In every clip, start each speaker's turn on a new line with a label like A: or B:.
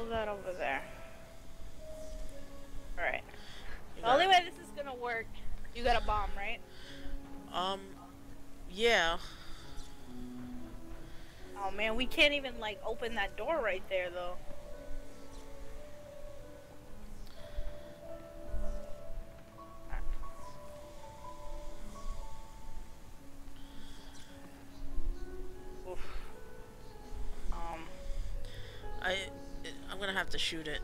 A: move that over there. Alright.
B: You
A: The only
B: got
A: way this is gonna work, you got a bomb, right?
B: it. Yeah.
A: Oh man, we can't even like open that door right there though. Oof.
B: I'm gonna have to shoot it.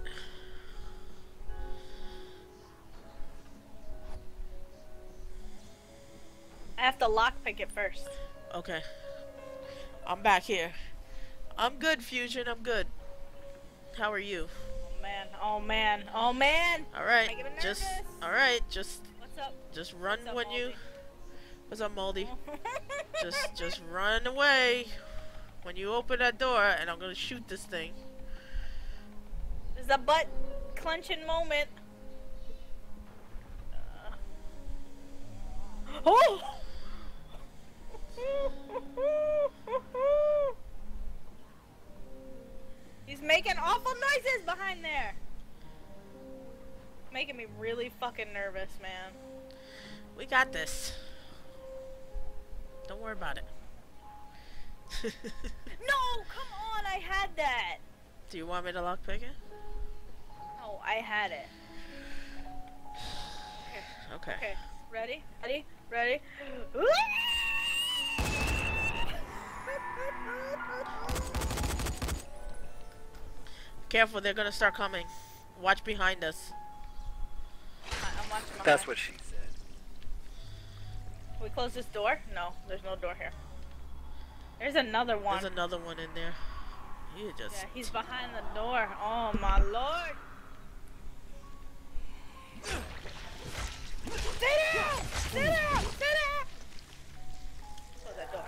A: I have to lockpick it first.
B: Okay. I'm back here. I'm good, Fusion. I'm good. How are you?
A: Oh man, oh man, oh man!
B: Alright.
A: Making me
B: Just
A: nervous.
B: alright, just
A: What's up?
B: run
A: What's up,
B: when you
A: Moldy?
B: What's up, Moldy?
A: Oh.
B: Just run away when you open that door and I'm gonna shoot this thing.
A: This is a butt clenching moment. Oh! He's making awful noises behind there. Making me really fucking nervous, man.
B: We got this. Don't worry about it.
A: No, come on, I had that.
B: Do you want me to lockpick it?
A: No, I had it.
B: Okay.
A: Okay, ready? Ready? Ready?
B: Careful, they're gonna start coming. Watch behind us.
A: I'm watching my
C: That's
A: back.
C: what she said.
A: Can we close this door? No, there's no door here. There's another one.
B: There's another one in there. You just.
A: Yeah, he's behind the door. Oh my lord! Stay there! Stay there! Stay there! Close that door.